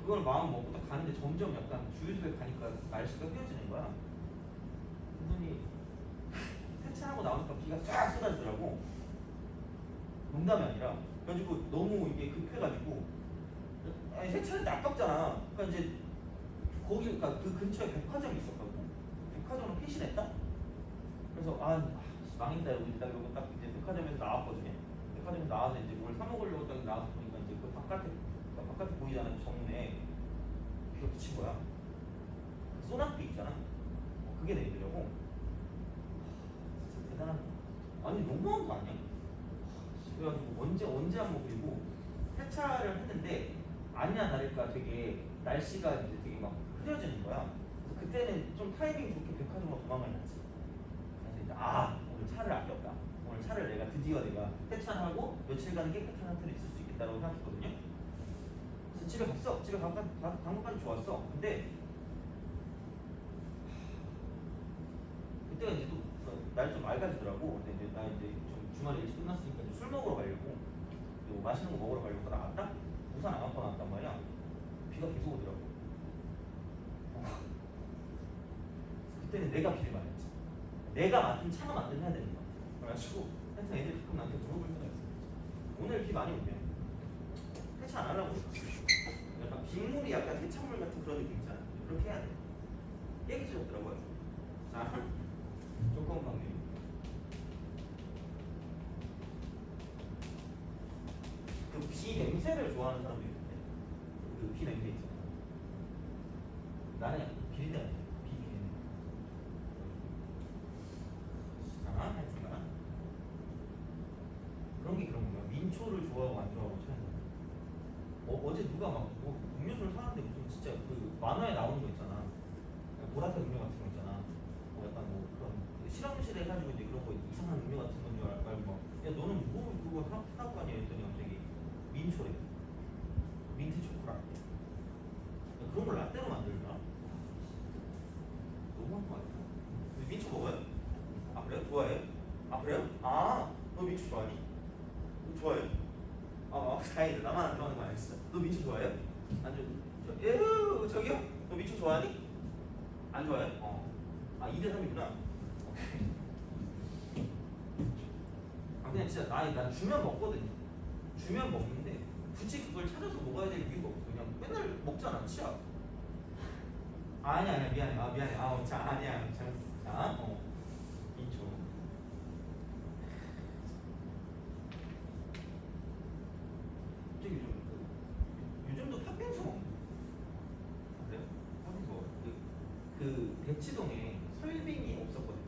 그걸 마음 먹고 딱 가는데 점점 약간 주유소에 가니까 날씨가 흐려지는 거야. 그러더니 세차하고 나오니까 비가 쫙 쏟아지더라고. 농담이 아니라. 그래가지고 너무 이게 급해가지고 세차하는데 아깝잖아. 그러니까 이제 거기 그러니까 그 근처에 백화점이 있었거든. 백화점을 폐신했다. 그래서 망인다 이러고 딱 이제 백화점에서 나왔거든요. 백화점에서 나와서 이제 뭘 사 먹으려고 딱 나와서 보니까 이제 그 바깥에 보이잖아. 정문에 비가 그친 거야. 소낙비 있잖아. 그게 내리더라고. 진짜 대단한 거. 아니 너무한 거 아니야? 언제 한번 그리고 세차를 했는데 아니나 다를까 되게 날씨가 이제 되게 막 흐려지는 거야. 그래서 그때는 좀 타이밍 좋게 백화점으로 도망을 갔지. 그래서 이제 오늘 차를 아꼈다. 오늘 차를 내가 드디어 세차를 하고 며칠간 깨끗한 상태로 있을 수 있겠다라고 생각했거든요. 그래서 집에 갔어. 집에 간 것까지 좋았어. 근데 그때가 이제 또 날이 좀 맑아지더라고. 근데 이제 나 이제 좀 주말에 일찍 끝났으니까 이제 술 먹으러 가려고 또 맛있는 거 먹으러 가려고 나갔다. 우산 안 갖고 나왔단 말이야. 비가 계속 오더라고. 그때는 내가 비를 맞았지. 내가 맡은 차가 만들어야 되는 거야. 그래가지고 항상 애들 가끔 나한테 물어볼 때가 있어. 오늘 비 많이 오면 세차 안 하려고 약간 빗물이 약간 세차물 같은 그런 느낌 있잖아. 그렇게 해야 돼. 깨끗해졌더라고요. 자, 조금 방금 그 비 냄새를 좋아하는 사람도 있는데 그 비 냄새 있잖아. 나는 약간 비린내 같아. 비 비린내. 자, 하여튼간 그런 게 그런 거야. 민초를 좋아하고 안 좋아하고 차이가. 어제 누가 뭐 음료수를 사는데 무슨 진짜 그 만화에 나오는 거 있잖아. 보라색 음료 같은 거 있잖아. 약간 뭐 그런 실험실에 해가지고 이제 그런 거 이상한 음료 같은 건 줄 알고 막, 야 너는 뭐 그거 하고 가냐 했더니 갑자기 민초래. 민트 초코라떼. 그런 걸 라떼로 만들더라. 너무한 거 아니야? 민초 먹어요? 아 그래요? 좋아해요? 아 그래요? 너 민초 좋아하니? 너 좋아해요? 다행이다. 나만 안 좋아하는 거 아니었어? 너 민초 좋아해요? 안 좋아. 저기요? 너 민초 좋아하니? 안 좋아해요? 2대 3이구나. 그냥 진짜 난 주면 먹거든요. 주면 먹는데 굳이 그걸 찾아서 먹어야 될 이유가 없어. 그냥 맨날 먹잖아. 치아. 아니야 미안해. 미안해. 자 아니야. 자 민초. 갑자기 요즘도 팥빙수 먹는. 그래요? 팥빙수 그 대치동에 설빙이 없었거든요.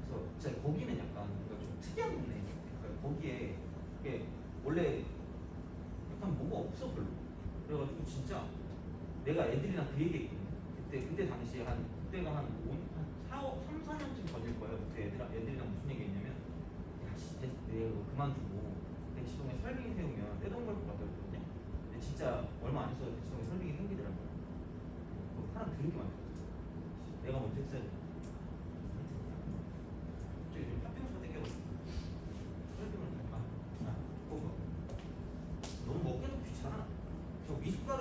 그래서 진짜 거기는 약간 좀 특이한 동네. 그러니까 거기에 이게 원래 약간 뭐가 없어 별로. 그래가지고 진짜 내가 애들이랑 그 얘기했거든. 그때 당시에 그때가 한 3, 4년쯤 전일 거예요. 그때 애들이랑 무슨 얘기했냐면 야 진짜 내가 그만두고 대치동에 설빙이 세우면 떼돈 벌 것 같았거든요. 근데 진짜 얼마 안 있어서 대치동에 설빙이 생기더라고요. 사람 그렇게 많더라고요. 내가 먼저 했어야 돼. 요즘 팥빙수가 땡겨가지고 설빙을 할까? 너무 먹기도 귀찮아. 저 미숫가루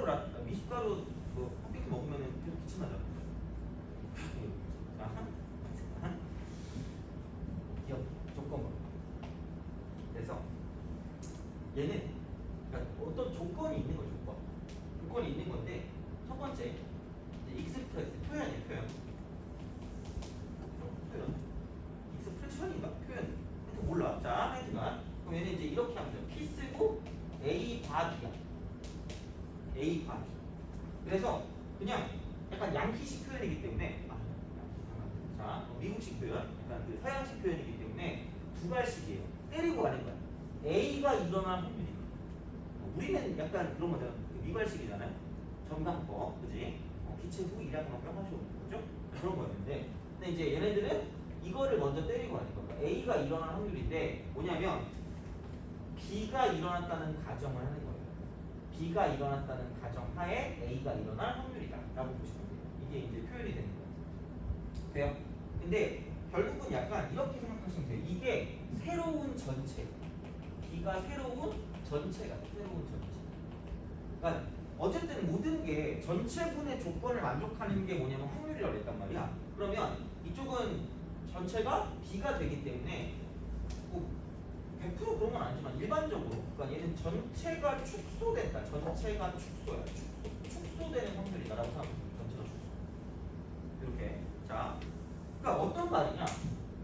팥빙수 먹으면 계속 기침하잖아. 기억 조건. 그래서 얘는 그러니까 어떤 조건이 있는 거죠. 조건이 있는 건데 첫 번째 이제 익스프레스 표현이에요. 표현. 익스프레션인가? 표현. 몰라. 자, 하여튼간 그럼 얘는 이제 이렇게 하면 돼요. P 쓰고 A 바디야. A 바디. 그래서 그냥 약간 양키식 표현이기 때문에 자, 미국식 표현, 약간 그 서양식 표현이기 때문에 두 발씩이에요. 때리고 가는 거야. A가 일어날 확률이. 우리는 약간 그런 거잖아. 미발식이잖아요. 정당법, 그지? 기체 후 일하거나 뼈가시 오는 거죠? 그런 거였는데, 근데 이제 얘네들은 이거를 먼저 때리고 가는 거야. 그러니까 A가 일어날 확률인데 뭐냐면 B가 일어났다는 가정을 하는 거예요. B가 일어났다는 가정하에 A가 일어날 확률이다라고 보시면 돼요. 이게 이제 표현이 되는 거예요. 돼요? 근데 결국은 약간 이렇게 생각하시면 돼요. 이게 새로운 전체. B가 새로운 전체가 새로운 전체. 그러니까 어쨌든 모든 게 전체분의 조건을 만족하는 게 뭐냐면 확률이라고 그랬단 말이야. 그러면 이쪽은 전체가 B가 되기 때문에 뭐 100% 그런 건 아니지만 일반적으로 그러니까 얘는 전체가 축소된다. 전체가 축소야. 축소되는 확률이다라고 생각하면 전체가 축소. 이렇게. 자, 그러니까 어떤 말이냐?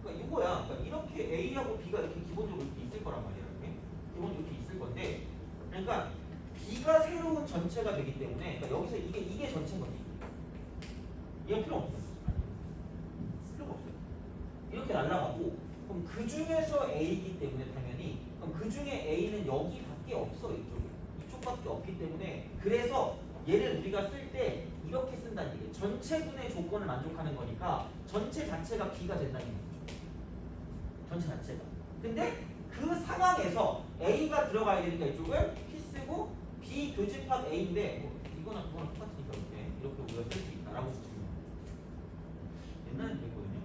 그러니까 이거야. 그러니까 이렇게 A하고 B가 이렇게 기본적으로 이렇게 있을 거란 말이야. 이렇게. 기본적으로 이렇게 있을 건데, 그러니까 B가 새로운 전체가 되기 때문에, 그러니까 여기서 이게 전체인 거지. 얘가 필요 없어. 필요가 없어요. 이렇게 날라가고, 그럼 그 중에서 A이기 때문에 당연히, 그럼 그 중에 A는 여기밖에 없어. 이쪽밖에 없기 때문에 그래서 얘를 우리가 쓸 때 이렇게 쓴다는 얘기예요. 전체분의 조건을 만족하는 거니까 전체 자체가 B가 된다는 얘기죠. 전체 자체가. 근데 그 상황에서 A가 들어가야 되니까 이쪽을 P 쓰고 B 교집합 A인데 뭐 이거나 그거나 똑같으니까 이렇게 우리가 쓸 수 있다라고 쓰시면 옛날에 그랬거든요.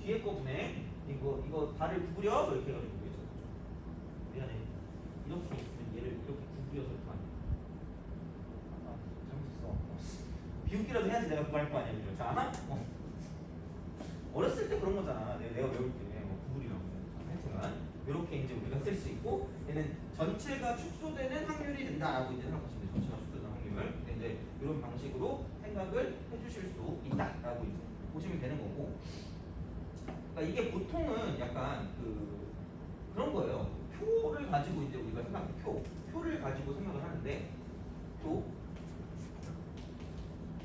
뒤에 거 분해 이거 발을 구부려 이렇게 해가지고 미안해. 이렇게 있으면 얘를 이렇게 구부려서 이렇게 안 돼. 잘못했어. 비웃기라도 해야지 내가 그거 할 거 아니야. 그죠? 자, 어렸을 때 그런 거잖아. 내가 배울 때뭐 구부리라고. 하여튼간 이렇게 이제 우리가 쓸 수 있고 얘는 전체가 축소되는 확률이 된다라고 이제 생각하시면 돼요. 전체가 축소되는 확률. 근데 이제 이런 방식으로 생각을 해주실 수 있다라고 이제 보시면 되는 거고. 그러니까 이게 보통은 약간 그런 거예요. 표를 가지고 이제 우리가 생각해 표를 가지고 생각을 하는데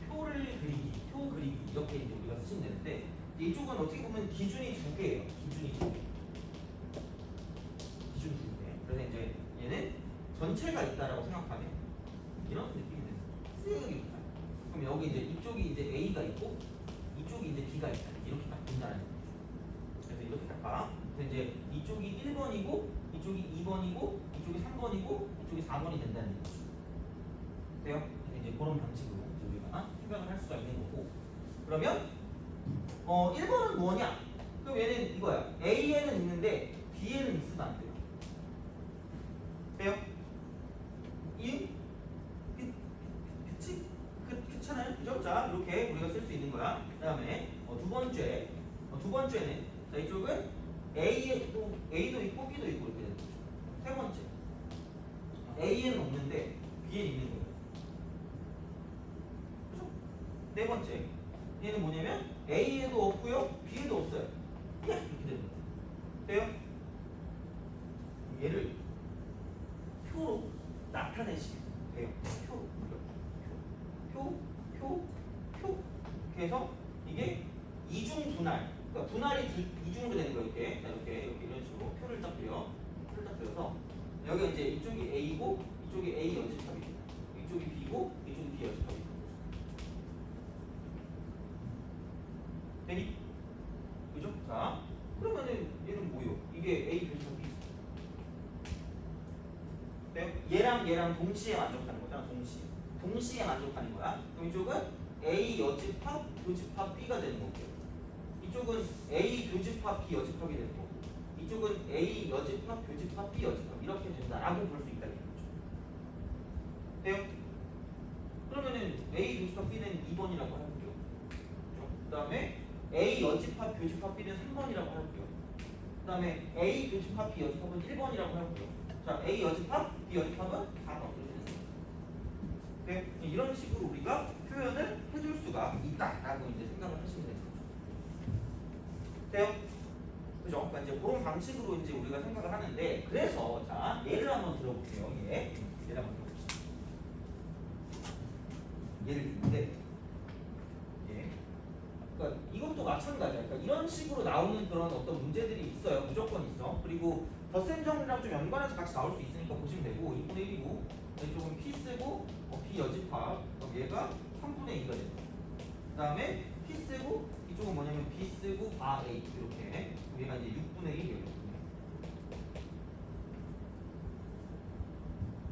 표를 그리기, 표 그리기 이렇게 이제 우리가 쓰시면 되는데 이쪽은 어떻게 보면 기준이 두 개예요. 기준이 두 개. 기준 두 개. 그래서 이제 얘는 전체가 있다라고 생각하면 이런 느낌이 드는 거예요. 그럼 여기 이제 이쪽이 이제 A가 있고 이쪽이 이제 B가 있다. 이렇게 딱 된다는 거죠. 그래서 이렇게 할까? 그래서 이제 이쪽이 1번이고 이쪽이 2번이고 이쪽이 3번이고 이쪽이 4번이 된다는 얘기죠. 돼요? 그래서 이제 그런 방식으로 이제 우리가 생각을 할 수가 있는 거고. 그러면 1번은 뭐냐? 그럼 얘는 이거야. A에는 있는데 B에는 있으면 안 돼요. 돼요? 그치? 그렇잖아요. 그죠? 자, 이렇게 우리가 쓸 수 있는 거야. 그 다음에 두 번째는 자, 이쪽은 A도 있고 B도 있고 이렇게 되는 거죠. 세 번째, A에는 없는데 B에는 있는 거예요. 그죠? 네 번째, 얘는 뭐냐면 A에도 없고요, B에도 없어요. 이렇게 되는 거예요. 돼요? 얘를 표로 나타내시면 돼요. 표. 이렇게 해서 이게 이중 분할. 그러니까 분할이 이중으로 되는 거예요. 이렇게 이런 식으로 표를 딱 그려서 여기가 이제 이쪽이 A고 이쪽이 A 여집합이 됩니다. 이쪽이 B고 이쪽이 B 여집합이 됩니다. 되니? 그죠? 자, 그러면은 얘는 뭐요? 이게 A 교집합 B. 얘랑 동시에 만족하는 거잖아. 동시에 만족하는 거야. 그럼 이쪽은 A 여집합 교집합 B가 되는 거고요. 이쪽은 A 교집합 B 여집합이 되는 거고 이쪽은 A 여집합 교집합 B 여집합 이렇게 된다라고 볼 수 있다는 거죠. 돼요? 그러면은 A 교집합 B는 2번이라고 할게요. 그 다음에 A 여집합 교집합 B는 3번이라고 할게요. 그 다음에 A 교집합 B 여집합은 1번이라고 할게요. 자, A 여집합 B 여집합은 4번. 네? 이런 식으로 우리가 표현을 해줄 수가 있다라고 이제 생각을 하시면 됩니다. 돼요? 그죠? 그러니까 이제 그런 방식으로 이제 우리가 생각을 하는데 그래서 자 예를 한번 들어볼게요. 예를 한번 들어봅시다. 예를 드는데 그러니까 이것도 마찬가지야. 그러니까 이런 식으로 나오는 그런 어떤 문제들이 있어요. 무조건 있어. 그리고 덧셈 정리랑 좀 연관해서 같이 나올 수 있으니까 보시면 되고 2분의 1이고 이쪽은 P 쓰고 B 여집합 그럼 얘가 3분의 2가 됩니다. 그 다음에 P 쓰고 이쪽은 뭐냐면 B 쓰고 바 A 이렇게 얘가 이제 6분의 1이에요.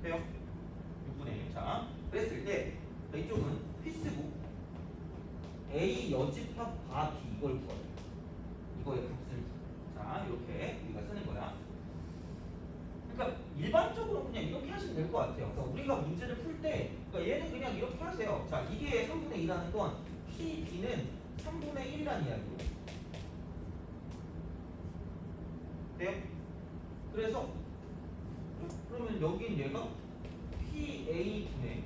돼요? 6분의 1. 자, 그랬을 때 이쪽은 P 쓰고 A 여집합 바 B 이걸 구해요. 이거의 값을 자 이렇게 우리가 쓰는 거야. 그러니까 일반적으로 그냥 이렇게 하시면 될 것 같아요. 그러니까 우리가 문제를 풀 때 그러니까 얘는 그냥 이렇게 하세요. 자 이게 3분의 2라는 건 P, B는 3분의 1이라는 이야기예요. 돼요? 그래서 그러면 여긴 얘가 PA 분의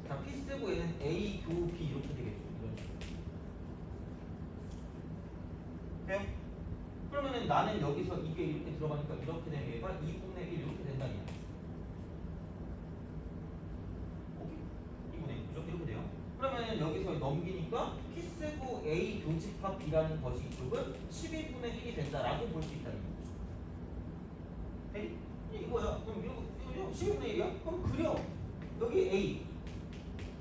자 P 쓰고 얘는 A 교 B 이렇게 되겠죠. 이런 식으로. 돼요? 그러면은 나는 여기서 이게 이렇게 들어가니까 이렇게 되면 얘가 2분의 1 이렇게 된다는 이야기. 오케이? 2분의 1 이렇게 돼요. 그러면은 여기서 넘기니까 P 쓰고 A 교집합 B라는 것이 이쪽은 12분의 1이 된다라고 볼 수 있다는 거죠. 12분의 1이야? 그럼 그려. 여기 A,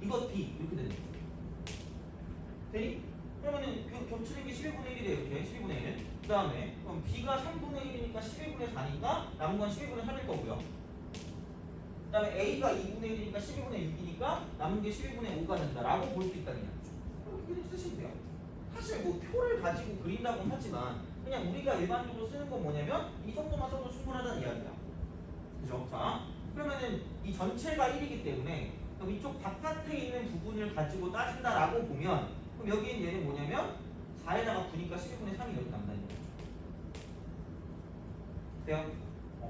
이거 B 이렇게 되는 거죠. 되니? 그러면은 겹치는 게 11분의 1이 돼요. 이렇게 12분의 1. 그 다음에 그럼 B가 3분의 1이니까 11분의 4니까 남은 건 11분의 3일 거고요. 그 다음에 A가 2분의 1이니까 12분의 6이니까 남은 게 12분의 5가 된다라고 볼 수 있다는 얘기죠. 그렇게 그냥 쓰시면 돼요. 사실 뭐 표를 가지고 그린다고는 하지만 그냥 우리가 일반적으로 쓰는 건 뭐냐면 이 정도만 써도 충분하다는 이야기야. 그죠? 자, 그러면은 이 전체가 1이기 때문에 그럼 이쪽 바깥에 있는 부분을 가지고 따진다라고 보면 그럼 여기엔 얘는 뭐냐면 4에다가 9니까 12분의 3이 이렇게 남다는 거죠. 돼요?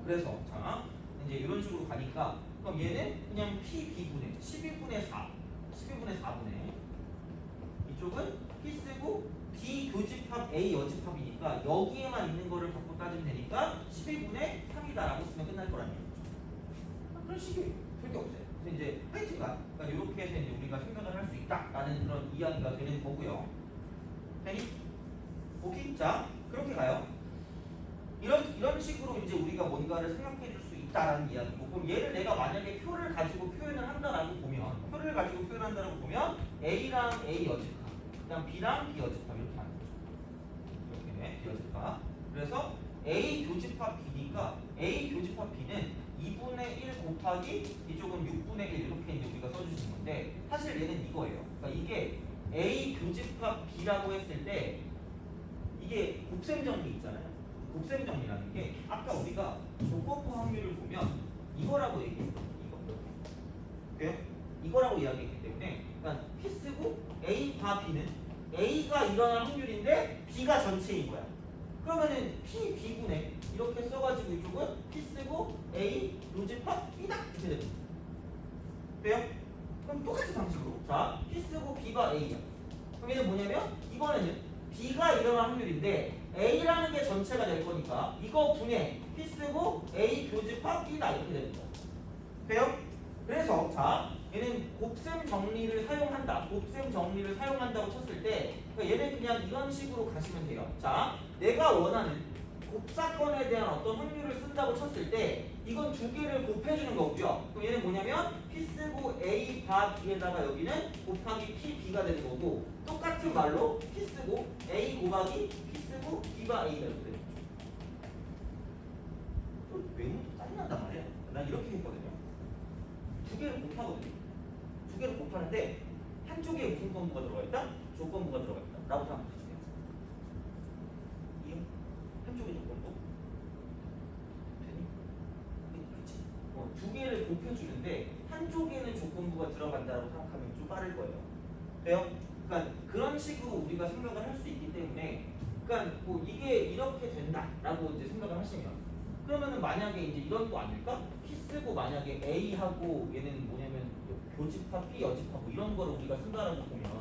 그래서 자 이제 이런 식으로 가니까 그럼 얘는 그냥 PB분의 12분의 4 12분의 4분의 이쪽은 P 쓰고 B 교집합 A 여집합이니까 여기에만 있는 거를 갖고 따지면 되니까 12분의 3이다라고 쓰면 끝날 거라는 얘기죠. 그런 식이 별게 없어요. 그래서 이제 하여튼간 그러니까 이렇게 해서 이제 우리가 생각을 할 수 있다라는 그런 이야기가 되는 거고요. 되니? 오케이? 자 그렇게 가요. 이런 식으로 이제 우리가 뭔가를 생각해 줄 수 있다라는 이야기고, 그럼 얘를 내가 만약에 표를 가지고 표현을 한다라고 보면, 표를 가지고 표현한다라고 보면 A랑 A 여집합, 그다음 B랑 B 여집합 이렇게 하는 거죠. 이렇게 B 여집합. 그래서 A 교집합 B니까 A 교집합 B는 2분의 1 곱하기 이쪽은 6분의 1 이렇게 이제 우리가 써주신 건데 사실 얘는 이거예요. 그러니까 이게 A 교집합 B라고 했을 때 이게 곱셈 정리 있잖아요. 곱셈 정리라는 게 아까 우리가 조건부 확률을 보면 이거라고 얘기했거든요. 이거. 이거라고 이야기했기 때문에 그러니까 P 쓰고 A 바 B는 A가 일어날 확률인데 B가 전체인 거야. 그러면은 P, B분의 이렇게 써가지고 이쪽은 P 쓰고 A 요집합 B다 이렇게 되는 거예요. 돼요? 그럼 똑같은 방식으로 자 P 쓰고 B가 A야. 그럼 얘는 뭐냐면 이번에는 B가 일어날 확률인데 A라는 게 전체가 될 거니까 이거 분의 P 쓰고 A 교집합 B다 이렇게 되는 거야. 돼요? 그래서 자 얘는 곱셈 정리를 사용한다. 곱셈 정리를 사용한다고 쳤을 때 그러니까 얘는 그냥 이런 식으로 가시면 돼요. 자 내가 원하는 곱사건에 대한 어떤 확률을 쓴다고 쳤을 때 이건 두 개를 곱해주는 거고요. 그럼 얘는 뭐냐면 P 쓰고 A 바 B에다가 여기는 곱하기 P B가 되는 거고 똑같은 말로 P 쓰고 A 곱하기 P 쓰고 B 바 A가 이렇게 되는 거죠. 또 외우면 짜증난단 말이야. 난 이렇게 했거든요. 두 개를 곱하거든요. 두 개를 곱하는데 한쪽에 무슨 건부가 들어가 있다? 조건부가 들어가 있다. 라고 생각하시면 돼요. 이요? 한쪽에 조건부? 되니? 그치? 두 개를 곱해주는데 한쪽에는 조건부가 들어간다고 생각하면 좀 빠를 거예요. 돼요? 그러니까 그런 식으로 우리가 생각을 할 수 있기 때문에 그러니까 뭐 이게 이렇게 된다라고 이제 생각을 하시면 그러면은 만약에 이제 이런 거 아닐까? P 쓰고 만약에 A하고 얘는 뭐냐면 교집합 B 여집합 뭐 이런 거를 우리가 쓴다라고 보면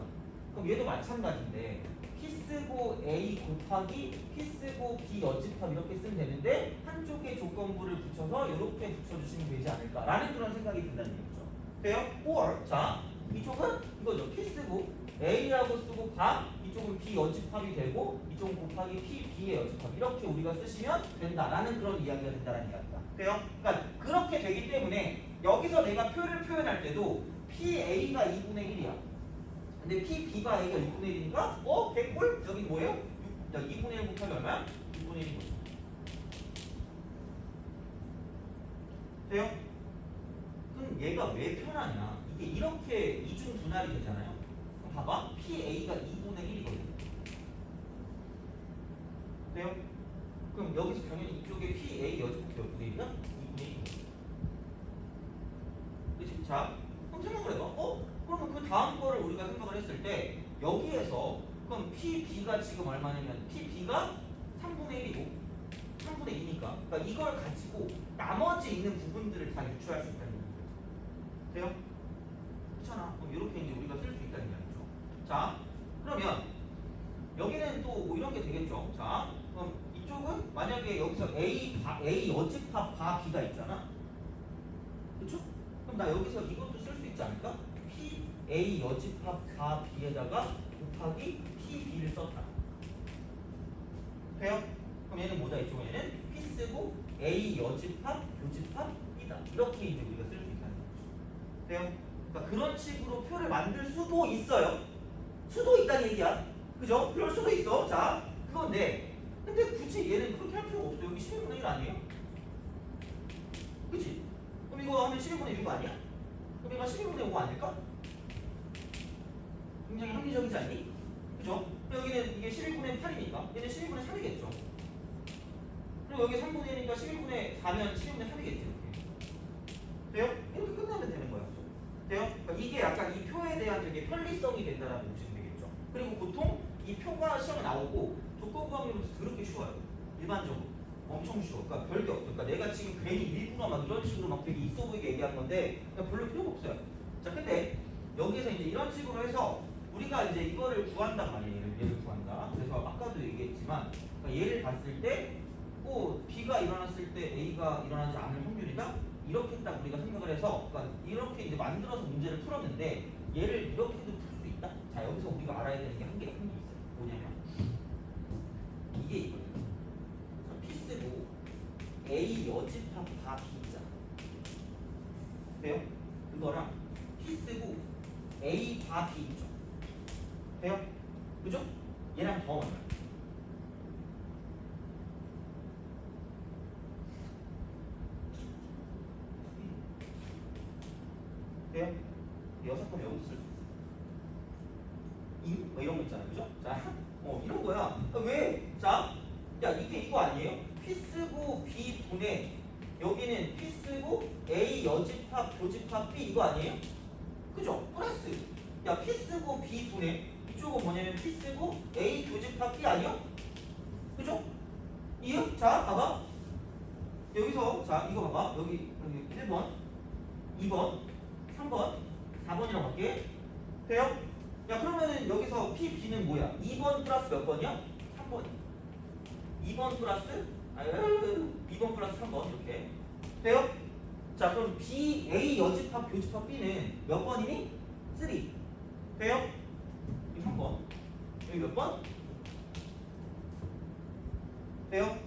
그럼 얘도 마찬가지인데 P 쓰고 A 곱하기 P 쓰고 B 여집합 이렇게 쓰면 되는데 한쪽에 조건부를 붙여서 이렇게 붙여주시면 되지 않을까라는 그런 생각이 든다는 얘기죠. 돼요? or 자 이쪽은 이거죠. P 쓰고 A라고 쓰고 바 이쪽은 B 여집합이 되고 이쪽은 곱하기 P B의 여집합 이렇게 우리가 쓰시면 된다라는 그런 이야기가 된다는 이야기다. 돼요? 그러니까 그렇게 되기 때문에 여기서 내가 표를 표현할 때도 PA가 2분의 1이야. 근데 PB가 A가 6분의 1이니까 개꿀? 여기 뭐예요? 2분의 1 곱하기 얼마야? 6분의 1인 거죠. 돼요? 그럼 얘가 왜 편하냐? 이게 이렇게 이중 분할이 되잖아요. 그럼 봐봐. PA가 2분의 1이거든요. 돼요? 그럼 여기서 당연히 이쪽에 PA 여집합이 몇 분의 1이야? 2분의 1이거든요. 그치? 자, 그럼 생각을 해봐. 그러면 그 다음 거를 우리가 생각을 했을 때 여기에서 그럼 PB가 지금 얼마냐면 PB가 3분의 1이고 3분의 2니까 그러니까 이걸 가지고 나머지 있는 부분들을 다 유추할 수 있다는 거죠. 돼요? 그렇잖아. 그럼 이렇게 이제 우리가 쓸 수 있다는 얘기죠. 자, 그러면 여기는 또 뭐 이런 게 되겠죠. 자, 그럼 이쪽은 만약에 여기서 A 여집합 바 B가 있잖아. 그렇죠? 그럼 나 여기서 이것도 쓸 수 있지 않을까? P A 여집합 바 B에다가 곱하기 P B를 썼다. 돼요? 그럼 얘는 뭐다? 이쪽은 얘는 P 쓰고 A 여집합 교집합 B다. 이렇게 이제 우리가 쓸 수 있다는 거죠. 돼요? 그러니까 그런 식으로 표를 만들 수도 있어요. 수도 있다는 얘기야. 그죠? 그럴 수도 있어. 자, 그건데 근데 굳이 얘는 그렇게 할 필요가 없어요. 여기 12분의 1 아니에요? 그치? 그럼 이거 하면 12분의 6 아니야? 그럼 이거 12분의 5 아닐까? 굉장히 합리적이지 않니? 그죠? 여기는 이게 11분의 8이니까 얘는 11분의 3이겠죠. 그리고 여기 3분의 1이니까 11분의 4면 11분의 3이겠지. 이렇게. 돼요? 이렇게 끝나면 되는 거야. 돼요? 그러니까 이게 약간 이 표에 대한 되게 편리성이 된다라고 보시면 되겠죠. 그리고 보통 이 표가 시험에 나오고 조건부항률은 그렇게 쉬워요. 일반적으로. 엄청 쉬워. 그러니까 별게 없어. 그러니까 내가 지금 괜히 일부러 막 이런 식으로 막 되게 있어 보이게 얘기한 건데 그냥 별로 필요가 없어요. 자, 근데 여기에서 이제 이런 식으로 해서 우리가 이제 이거를 구한단 말이에요. 얘를 구한다. 그래서 아까도 얘기했지만 그러니까 얘를 봤을 때 B가 일어났을 때 A가 일어나지 않을 확률이다? 이렇게 딱 우리가 생각을 해서 그러니까 이렇게 이제 만들어서 문제를 풀었는데 얘를 이렇게도 풀 수 있다? 자, 여기서 우리가 알아야 되는 게 한 개 있어요. 뭐냐면 이게 이거예요. P 쓰고 A 여집합 다 B잖아. 돼요? 그거랑 P 쓰고 A 다 B죠. 돼요? 그죠? 얘랑 더 많아요. 돼요? 6번 여기서 쓸 수 있어. 뭐 이런 거 있잖아요. 그죠? 자, 이런 거야. 왜? 자, 야, 이게 이거 아니에요? P 쓰고 B 분의 여기는 P 쓰고 A 여집합 교집합 B 이거 아니에요? 그죠? 플러스. 야, P 쓰고 B 분의 이쪽은 뭐냐면 P 쓰고 A 교집합 B 아니요? 그죠? 이요? 자, 봐봐. 여기서 자, 이거 봐봐. 여기 1번, 2번, 3번, 4번이라고 할게. 돼요? 야, 그러면은 여기서 P, B는 뭐야? 2번 플러스 몇 번이야? 3번. 2번 플러스 2번 플러스 3번 이렇게. 돼요? 자, 그럼 B, A 여집합 교집합 B는 몇 번이니? 3. 돼요? 여기 3번. 여기 몇 번? 돼요?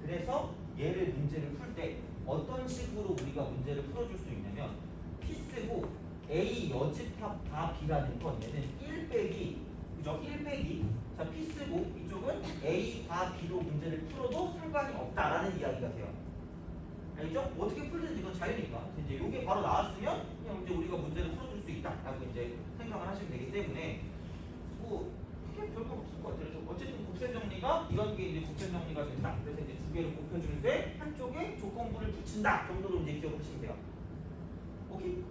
그래서 얘를 문제를 풀 때 어떤 식으로 우리가 문제를 풀어줄 수 있냐면 P 쓰고 A 여집합 다 B라는 건 얘는 1 빼기 그죠? 1 빼기 자 P 쓰고 이쪽은 A 다 B로 문제를 풀어도 상관이 없다라는 이야기가 돼요. 알겠죠? 어떻게 풀든지 이건 자유니까 이제 이게 바로 나왔으면 그냥 이제 우리가 문제를 풀어줄 수 있다라고 이제 생각을 하시면 되기 때문에 뭐 크게 별거 없을 것 같아요. 어쨌든 곱셈 정리가 이런 게 이제 곱셈 정리가 된다. 그래서 이제 두 개를 곱해주는데 한쪽에 조건부를 붙인다 정도로 이제 기억하시면 돼요. 오케이?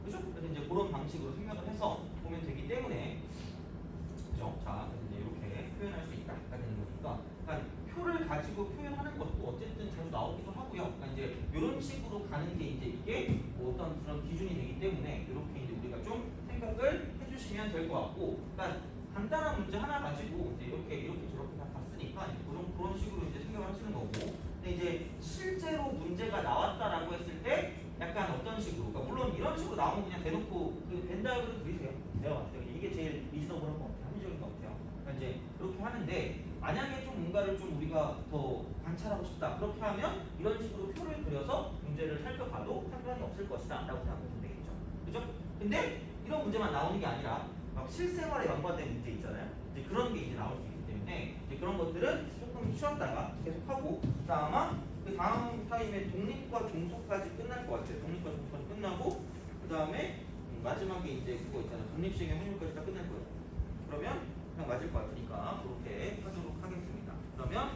그죠? 그래서 이제 그런 방식으로 생각을 해서 보면 되기 때문에 그죠? 자, 그래서 이제 이렇게 표현할 수 있다가 되는 거니까, 그러니까 표를 가지고 표현하는 것도 어쨌든 자주 나오기도 하고요. 그러니까 이제 이런 식으로 가는 게 이제 이게 뭐 어떤 그런 기준이 되기 때문에 이렇게 이제 우리가 좀 생각을 해주시면 될 것 같고, 그러니까 간단한 문제 하나 가지고 이제 이렇게 저렇게 다 봤으니까 이제 그런 식으로 이제 생각을 하시는 거고, 근데 이제 실제로 문제가 나왔다라고 했을 때 약간 어떤 식으로, 그러니까 물론 이런 식으로 나오면 그냥 대놓고 그 벤다이어그램 그리세요. 내가 봤을 때 이게 제일 리즈너블한 것 같아요. 합리적인 것 같아요. 그러니까 이제 그렇게 하는데 만약에 좀 뭔가를 좀 우리가 더 관찰하고 싶다 그렇게 하면 이런 식으로 표를 그려서 문제를 살펴봐도 상관이 없을 것이다 라고 생각하시면 되겠죠. 그죠? 근데 이런 문제만 나오는 게 아니라 막 실생활에 연관된 문제 있잖아요. 이제 그런 게 이제 나올 수 있기 때문에 이제 그런 것들은 조금 쉬었다가 계속하고, 그 다음 타임에 독립과 종속까지 끝날 것 같아요. 독립과 종속까지 끝나고 그 다음에 마지막에 이제 그거 있잖아요. 독립식의 확률까지 다 끝날 거예요. 그러면 그냥 맞을 것 같으니까 그렇게 하도록 하겠습니다. 그러면